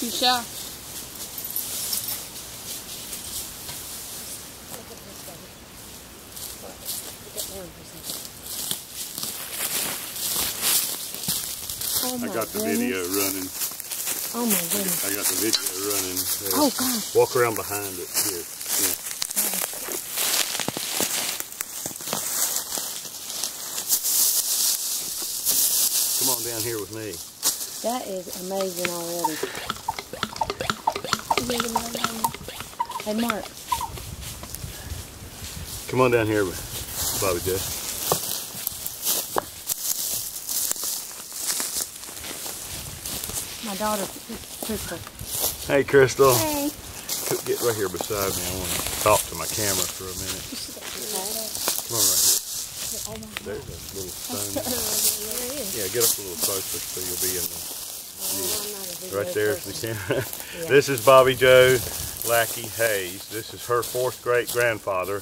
too shy. I got the video running. Oh my goodness. I got the video running. Oh gosh. Walk around behind it here. Yeah. Come on down here with me. That is amazing already. Hey Mark. Come on down here, Bobby Joe. My daughter, Crystal. Hey, Crystal. Hey. Get right here beside me. I want to talk to my camera for a minute. Come on right here. There's a little stone. Yeah, get up a little closer so you'll be in the view. Right there's the camera. Yeah. This is Bobby Joe Lackey Hayes. This is her 4th great-grandfather,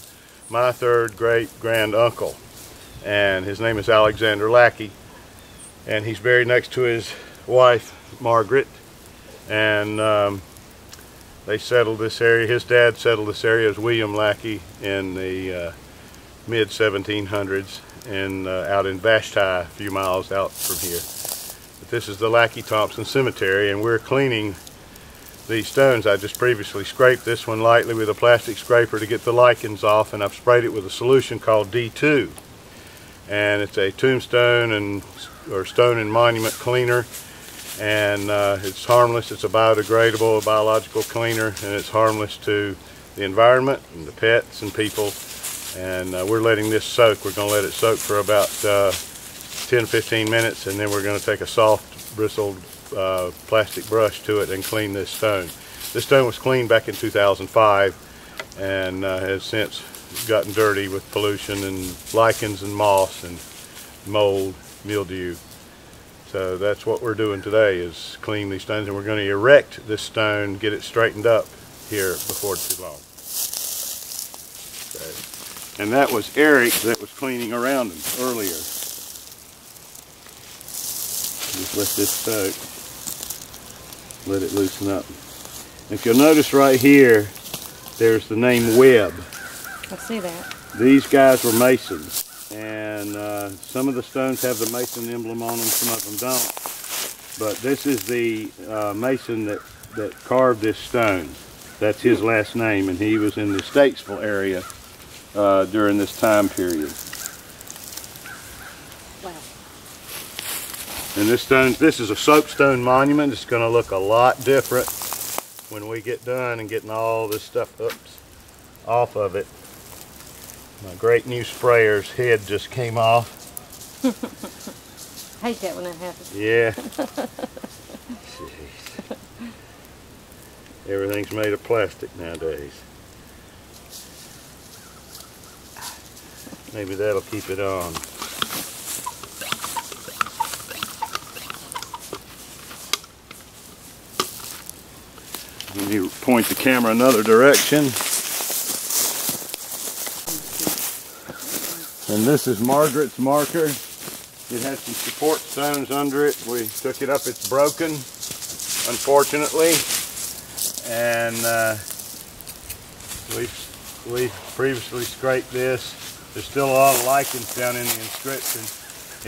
my 3rd great-granduncle. And his name is Alexander Lackey. And he's buried next to his wife, Margaret. And they settled this area. His dad settled this area as William Lackey in the mid-1700s and out in Vashti, a few miles out from here. But this is the Lackey Tombstone Cemetery, and we're cleaning these stones. I just previously scraped this one lightly with a plastic scraper to get the lichens off, and I've sprayed it with a solution called D2. And it's a tombstone or stone and monument cleaner, and it's harmless. It's a biodegradable, a biological cleaner, and it's harmless to the environment and the pets and people. And we're letting this soak. We're going to let it soak for about 10-15 minutes, and then we're going to take a soft bristled plastic brush to it and clean this stone. This stone was cleaned back in 2005 and has since gotten dirty with pollution and lichens and moss and mold, mildew. So that's what we're doing today, is clean these stones, and we're going to erect this stone, get it straightened up here before too long. So, and that was Eric that was cleaning around him earlier. Just let this soak. Let it loosen up. If you'll notice right here, there's the name Webb. I see that. These guys were masons, and some of the stones have the mason emblem on them, some of them don't. But this is the mason that carved this stone. That's his last name, and he was in the Statesville area during this time period. Wow. And this is a soapstone monument. It's going to look a lot different when we get done and getting all this stuff off of it. My great new sprayer's head just came off. I hate that when that happens. Yeah. Everything's made of plastic nowadays. Maybe that'll keep it on. Let me point the camera another direction. And this is Margaret's marker. It has some support stones under it. We took it up, it's broken, unfortunately. And we previously scraped this. There's still a lot of lichens down in the inscription.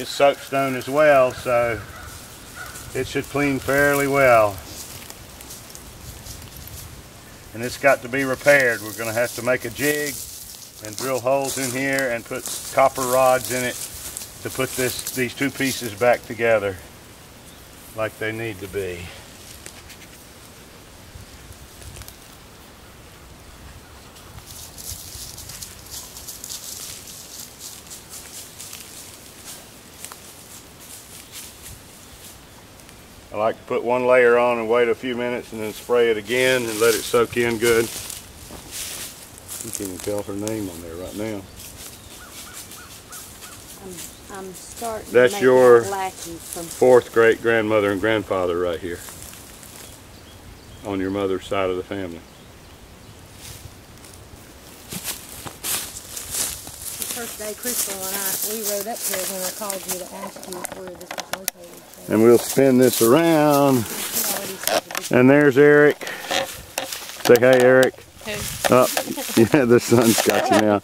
It's soapstone as well, so it should clean fairly well. And it's got to be repaired. We're going to have to make a jig and drill holes in here and put copper rods in it to put these two pieces back together like they need to be. I like to put one layer on and wait a few minutes and then spray it again and let it soak in good. You can't even tell her name on there right now. I'm starting That's to make your Lackey from 4th great-grandmother and grandfather right here on your mother's side of the family. The first day Crystal and we rode up here when I called you to ask you where this was located. So. And we'll spin this around. She already And there's Eric. Say hey, Eric. Hey. Oh, yeah, the sun's got you now.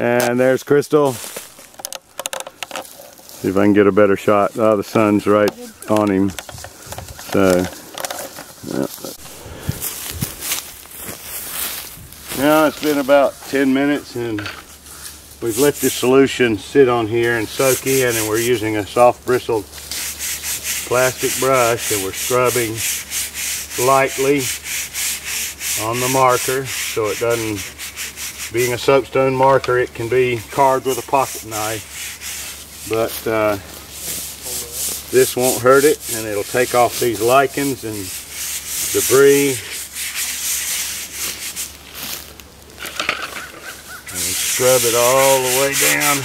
And there's Crystal. See if I can get a better shot. Oh, the sun's right on him. So, yeah. Now it's been about 10 minutes and we've let this solution sit on here and soak in, and we're using a soft bristled plastic brush and we're scrubbing lightly on the marker so it doesn't, being a soapstone marker, it can be carved with a pocket knife, but this won't hurt it, and it'll take off these lichens and debris. And scrub it all the way down.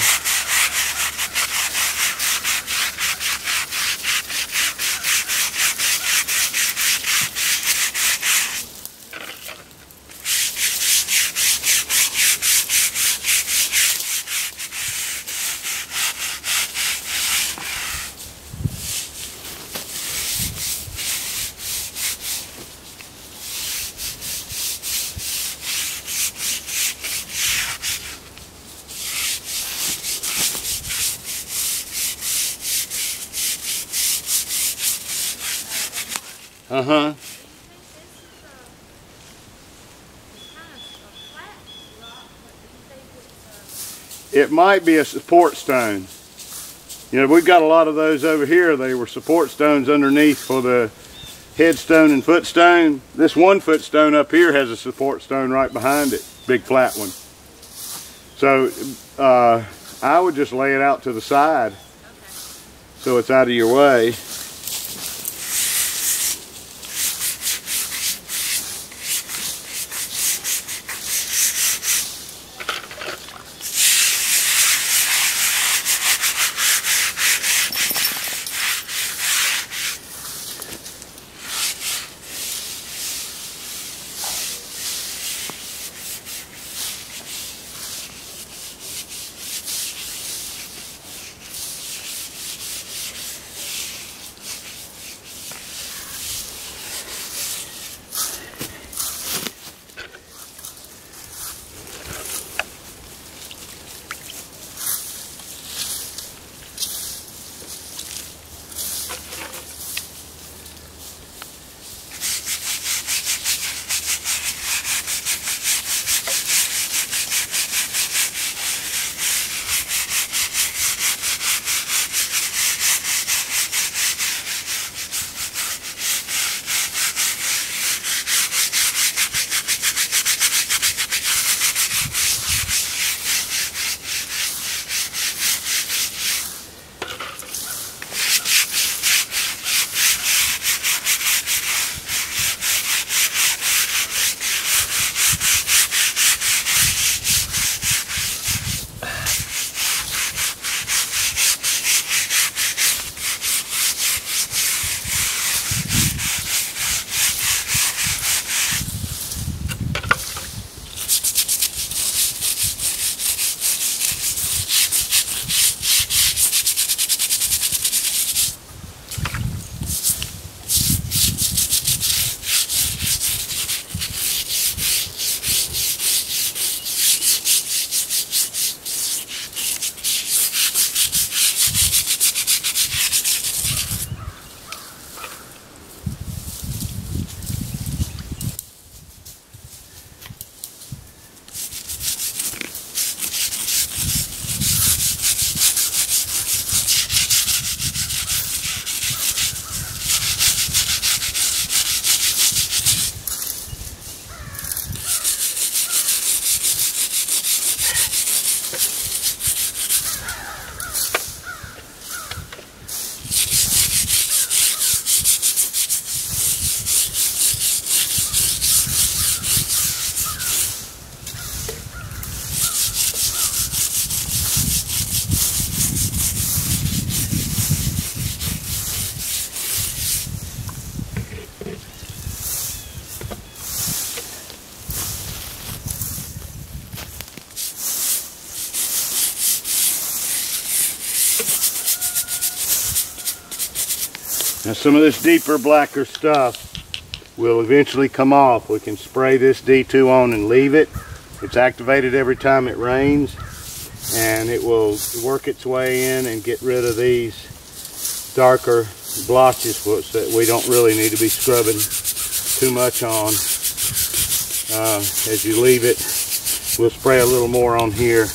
Uh-huh. It might be a support stone. You know, we've got a lot of those over here. They were support stones underneath for the headstone and footstone. This 1 foot stone up here has a support stone right behind it, big flat one. So I would just lay it out to the side, so it's out of your way. Now some of this deeper, blacker stuff will eventually come off. We can spray this D2 on and leave it. It's activated every time it rains, and it will work its way in and get rid of these darker blotches that we don't really need to be scrubbing too much on. As you leave it, we'll spray a little more on here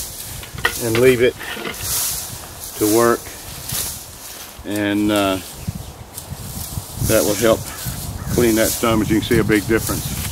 and leave it to work, and that will help clean that stone. As you can see, a big difference.